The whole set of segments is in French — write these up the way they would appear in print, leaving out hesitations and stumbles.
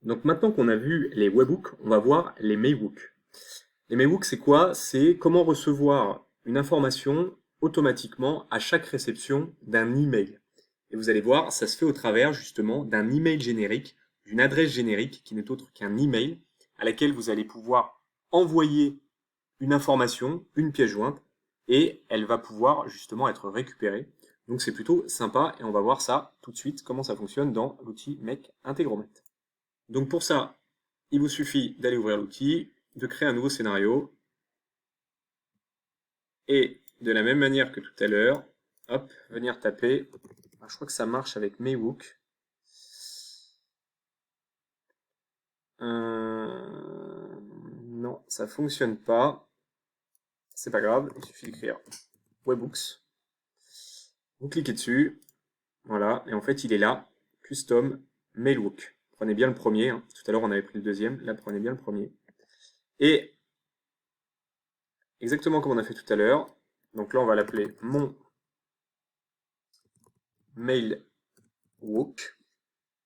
Donc maintenant qu'on a vu les webhooks, on va voir les mailhooks. Les mailhooks, c'est quoi? C'est comment recevoir une information automatiquement à chaque réception d'un email. Et vous allez voir, ça se fait au travers justement d'un email générique, d'une adresse générique qui n'est autre qu'un email à laquelle vous allez pouvoir envoyer une information, une pièce jointe, et elle va pouvoir justement être récupérée. Donc c'est plutôt sympa et on va voir ça tout de suite, comment ça fonctionne dans l'outil Make Integromat. Donc pour ça, il vous suffit d'aller ouvrir l'outil, de créer un nouveau scénario, et de la même manière que tout à l'heure, hop, venir taper. Je crois que ça marche avec Mayhook. Non, ça fonctionne pas. C'est pas grave, il suffit d'écrire Webhooks. Vous cliquez dessus, voilà, et en fait il est là, Custom Mailhook. Prenez bien le premier, hein. Tout à l'heure on avait pris le deuxième, là prenez bien le premier. Et exactement comme on a fait tout à l'heure, donc là on va l'appeler mon Mailhook.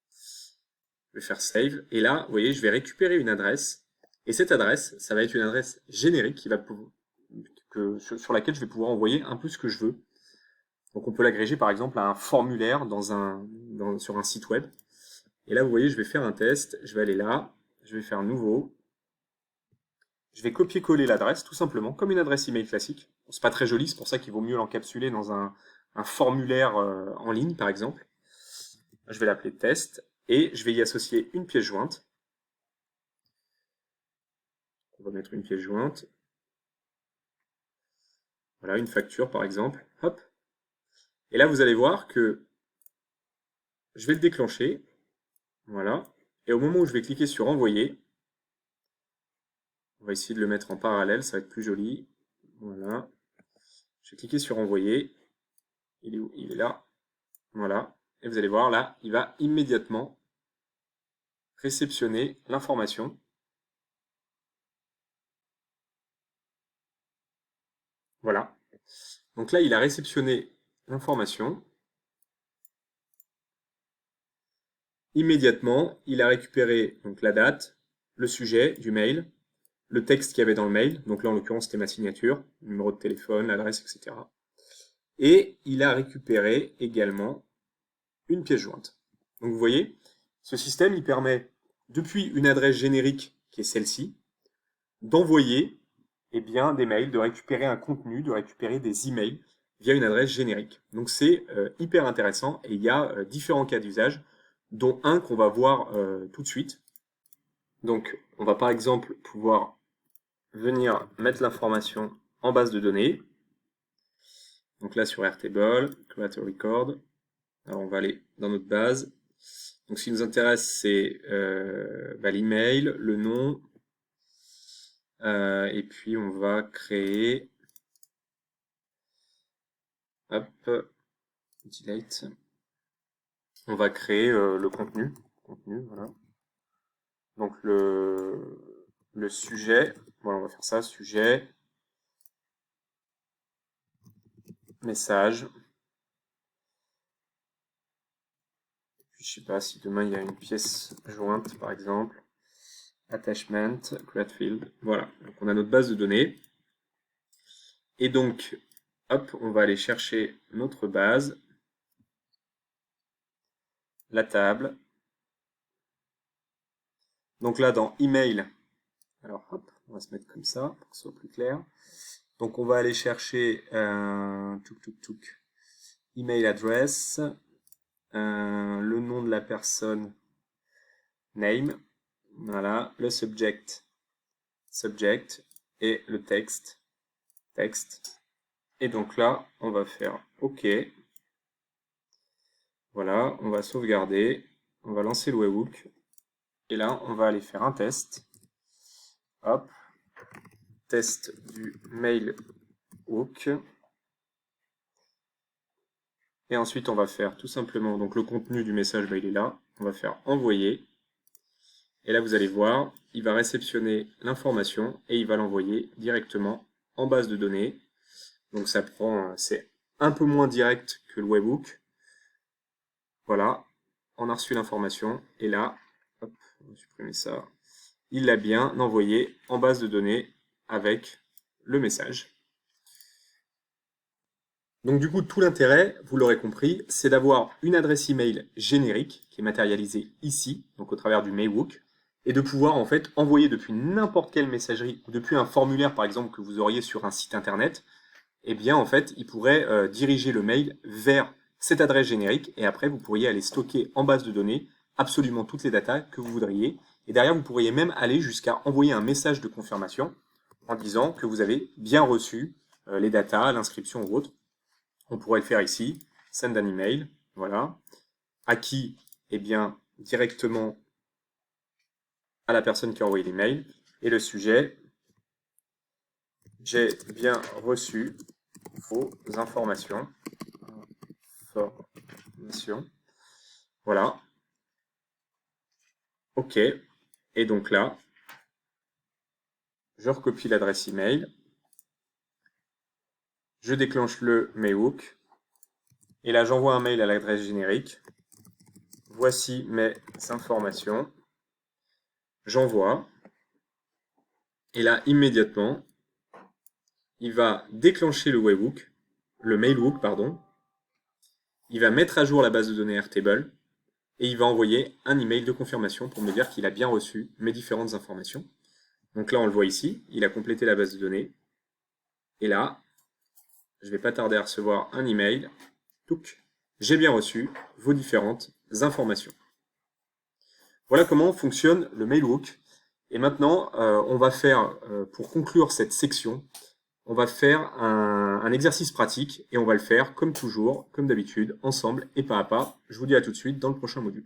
Je vais faire Save, et là, vous voyez, je vais récupérer une adresse, et cette adresse, ça va être une adresse générique sur laquelle je vais pouvoir envoyer un peu ce que je veux. Donc on peut l'agréger par exemple à un formulaire sur un site web. Et là, vous voyez, je vais faire un test, je vais aller là, je vais faire Nouveau, je vais copier-coller l'adresse, tout simplement, comme une adresse email classique. Bon, c'est pas très joli, c'est pour ça qu'il vaut mieux l'encapsuler dans un formulaire en ligne, par exemple. Je vais l'appeler test, et je vais y associer une pièce jointe. On va mettre une pièce jointe. Voilà, une facture par exemple. Hop. Et là, vous allez voir que je vais le déclencher. Voilà. Et au moment où je vais cliquer sur envoyer, on va essayer de le mettre en parallèle, ça va être plus joli. Voilà. Je vais cliquer sur envoyer. Il est où? Il est là. Voilà. Et vous allez voir, là, il va immédiatement réceptionner l'information. Voilà. Donc là, il a réceptionné l'information. Immédiatement, il a récupéré donc la date, le sujet du mail, le texte qu'il y avait dans le mail, donc là en l'occurrence c'était ma signature, numéro de téléphone, l'adresse, etc. Et il a récupéré également une pièce jointe. Donc vous voyez, ce système il permet, depuis une adresse générique qui est celle-ci, d'envoyer des mails, de récupérer un contenu, de récupérer des emails via une adresse générique. Donc c'est hyper intéressant et il y a différents cas d'usage, dont un qu'on va voir tout de suite. Donc on va par exemple pouvoir venir mettre l'information en base de données. Donc là sur Airtable, create a record. Alors on va aller dans notre base. Donc ce qui nous intéresse c'est l'email, le nom, et puis on va créer, hop, delete. On va créer le contenu, voilà. Donc le sujet, voilà, on va faire ça, sujet, message. Puis je sais pas si demain il y a une pièce jointe par exemple. Attachment, create field, voilà. Donc on a notre base de données. Et donc, hop, on va aller chercher notre base, la table. Donc là, dans email, alors hop, on va se mettre comme ça pour que ce soit plus clair. Donc on va aller chercher email address, le nom de la personne, name, voilà, le subject, et le texte, texte. Et donc là, on va faire OK. Voilà, on va sauvegarder, on va lancer le webhook, et là, on va aller faire un test. Hop, test du mail hook. Et ensuite, on va faire tout simplement, donc le contenu du message, il est là. On va faire envoyer. Et là, vous allez voir, il va réceptionner l'information et il va l'envoyer directement en base de données. Donc ça prend, c'est un peu moins direct que le webhook. Voilà, on a reçu l'information et là, hop, on va supprimer ça. Il l'a bien envoyé en base de données avec le message. Donc du coup, tout l'intérêt, vous l'aurez compris, c'est d'avoir une adresse email générique qui est matérialisée ici, donc au travers du Mailhook, et de pouvoir en fait envoyer depuis n'importe quelle messagerie ou depuis un formulaire par exemple que vous auriez sur un site internet, eh bien en fait, il pourrait diriger le mail vers cette adresse générique et après vous pourriez aller stocker en base de données absolument toutes les datas que vous voudriez. Et derrière, vous pourriez même aller jusqu'à envoyer un message de confirmation en disant que vous avez bien reçu les datas, l'inscription ou autre. On pourrait le faire ici, send an email, voilà. À qui? Eh bien, directement à la personne qui a envoyé l'email. Et le sujet, j'ai bien reçu vos informations. Voilà. OK. Et donc là, je recopie l'adresse email. Je déclenche le Mailhook. Et là, j'envoie un mail à l'adresse générique. Voici mes informations. J'envoie. Et là, immédiatement, il va déclencher le webhook, le Mailhook, pardon. Il va mettre à jour la base de données Airtable et il va envoyer un email de confirmation pour me dire qu'il a bien reçu mes différentes informations. Donc là, on le voit ici, il a complété la base de données. Et là, je ne vais pas tarder à recevoir un email. J'ai bien reçu vos différentes informations. Voilà comment fonctionne le Mailhook. Et maintenant, on va faire, pour conclure cette section, on va faire un exercice pratique et on va le faire comme toujours, comme d'habitude, ensemble et pas à pas. Je vous dis à tout de suite dans le prochain module.